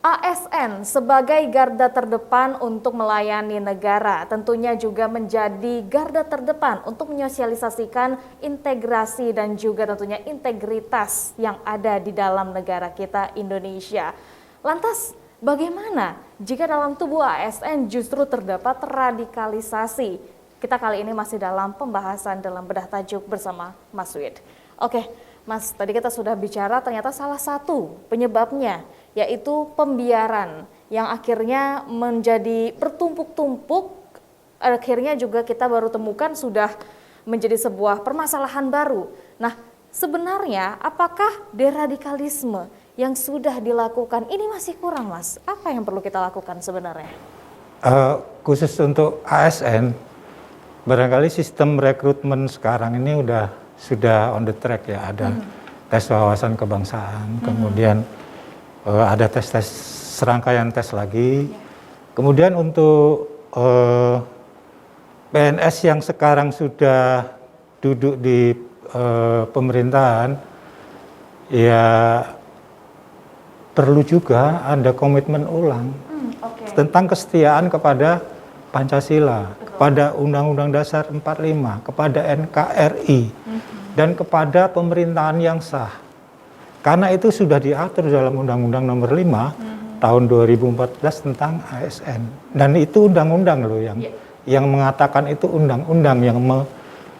ASN sebagai garda terdepan untuk melayani negara tentunya juga menjadi garda terdepan untuk menyosialisasikan integrasi dan juga tentunya integritas yang ada di dalam negara kita Indonesia. Lantas bagaimana jika dalam tubuh ASN justru terdapat radikalisasi? Kita kali ini masih dalam pembahasan dalam bedah tajuk bersama Mas Wid. Oke, Mas, tadi kita sudah bicara ternyata salah satu penyebabnya yaitu pembiaran yang akhirnya menjadi bertumpuk-tumpuk, akhirnya juga kita baru temukan sudah menjadi sebuah permasalahan baru. Nah, sebenarnya apakah deradikalisme yang sudah dilakukan ini masih kurang, Mas? Apa yang perlu kita lakukan sebenarnya? Khusus untuk ASN, barangkali sistem rekrutmen sekarang ini sudah on the track ya, ada tes wawasan kebangsaan, kemudian ada tes-tes serangkaian tes lagi. Kemudian untuk PNS yang sekarang sudah duduk di pemerintahan, ya perlu juga ada komitmen ulang tentang kesetiaan kepada Pancasila, kepada Undang-Undang Dasar 45, kepada NKRI, dan kepada pemerintahan yang sah. Karena itu sudah diatur dalam Undang-Undang Nomor 5 tahun 2014 tentang ASN. Dan itu undang-undang loh yang mengatakan itu undang-undang, yang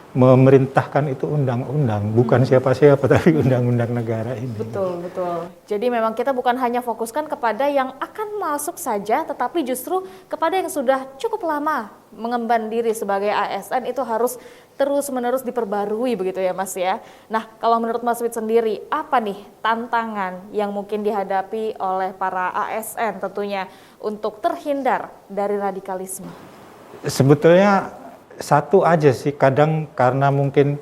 memerintahkan itu undang-undang, bukan siapa-siapa tapi undang-undang negara ini. Betul, betul. Jadi memang kita bukan hanya fokuskan kepada yang akan masuk saja, tetapi justru kepada yang sudah cukup lama mengemban diri sebagai ASN itu harus terus-menerus diperbarui begitu ya Mas ya. Nah, kalau menurut Mas Wid sendiri, apa nih tantangan yang mungkin dihadapi oleh para ASN tentunya untuk terhindar dari radikalisme? Sebetulnya satu aja sih, kadang karena mungkin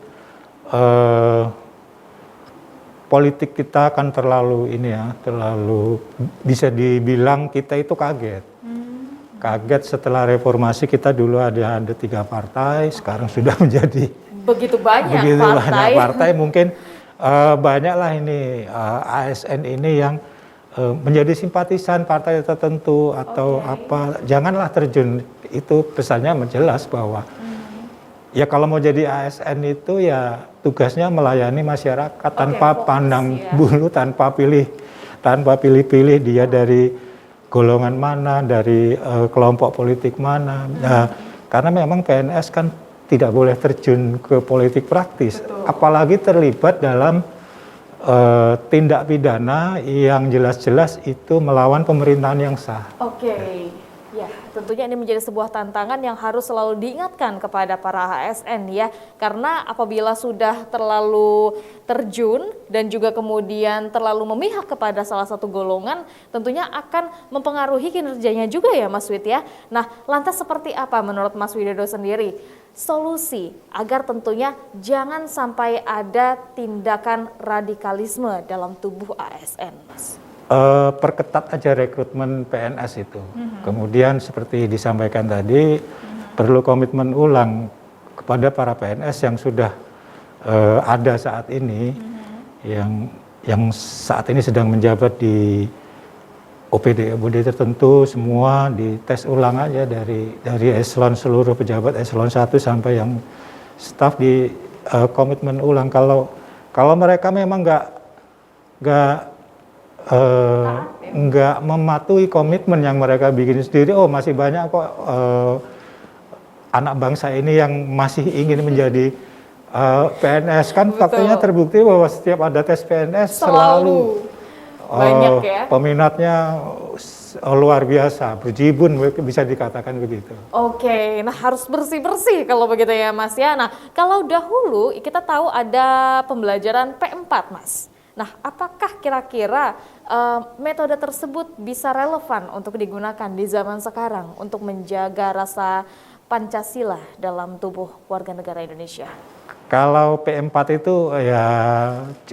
politik kita kan terlalu bisa dibilang kita itu kaget. Kaget setelah reformasi, kita dulu ada 3 partai, sekarang sudah menjadi begitu banyak partai. Mungkin banyaklah ini ASN ini yang menjadi simpatisan partai tertentu atau apa. Janganlah terjun, itu pesannya menjelas bahwa ya kalau mau jadi ASN itu ya tugasnya melayani masyarakat tanpa pandang bulu, tanpa pilih-pilih dia dari golongan mana, dari kelompok politik mana. Nah, karena memang PNS kan tidak boleh terjun ke politik praktis, apalagi terlibat dalam tindak pidana yang jelas-jelas itu melawan pemerintahan yang sah. Ya, tentunya ini menjadi sebuah tantangan yang harus selalu diingatkan kepada para ASN ya, karena apabila sudah terlalu terjun dan juga kemudian terlalu memihak kepada salah satu golongan, tentunya akan mempengaruhi kinerjanya juga ya Mas Wid ya. Nah, lantas seperti apa menurut Mas Widodo sendiri solusi agar tentunya jangan sampai ada tindakan radikalisme dalam tubuh ASN, Mas? Perketat aja rekrutmen PNS itu. Kemudian seperti disampaikan tadi, perlu komitmen ulang kepada para PNS yang sudah ada saat ini, yang saat ini sedang menjabat di OPD tertentu, semua dites ulang aja dari eselon, seluruh pejabat eselon 1 sampai yang staf di komitmen ulang. Kalau mereka memang nggak mematuhi komitmen yang mereka bikin sendiri, masih banyak kok anak bangsa ini yang masih ingin menjadi PNS. Kan faktanya terbukti bahwa setiap ada tes PNS selalu banyak ya peminatnya, luar biasa, berjibun bisa dikatakan begitu. Nah harus bersih-bersih kalau begitu ya Mas ya. Nah, kalau dahulu kita tahu ada pembelajaran P4 Mas. Nah, apakah kira-kira metode tersebut bisa relevan untuk digunakan di zaman sekarang untuk menjaga rasa Pancasila dalam tubuh warga negara Indonesia? Kalau P4 itu ya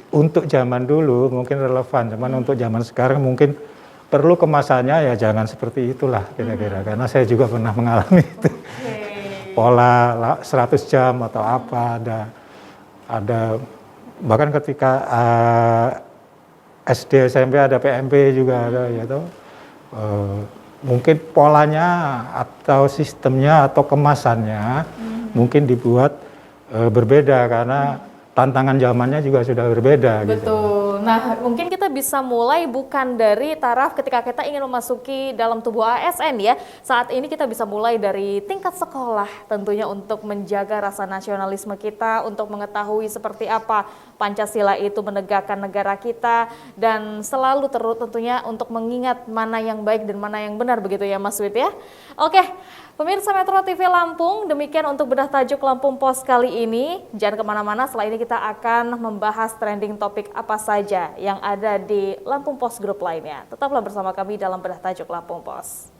untuk zaman dulu mungkin relevan, cuman untuk zaman sekarang mungkin perlu kemasannya ya jangan seperti itulah kira-kira, karena saya juga pernah mengalami itu. Pola 100 jam atau apa, ada bahkan ketika SD SMP ada PMP juga ada, gitu. mungkin polanya atau sistemnya atau kemasannya mungkin dibuat berbeda karena tantangan zamannya juga sudah berbeda. Gitu. Betul. Nah, mungkin kita bisa mulai bukan dari taraf ketika kita ingin memasuki dalam tubuh ASN ya. Saat ini kita bisa mulai dari tingkat sekolah tentunya untuk menjaga rasa nasionalisme kita, untuk mengetahui seperti apa Pancasila itu menegakkan negara kita, dan selalu tentunya untuk mengingat mana yang baik dan mana yang benar begitu ya Mas Wid ya. Oke. Pemirsa Metro TV Lampung, demikian untuk bedah tajuk Lampung Pos kali ini. Jangan kemana-mana, setelah ini kita akan membahas trending topik apa saja yang ada di Lampung Pos Group lainnya. Tetaplah bersama kami dalam bedah tajuk Lampung Pos.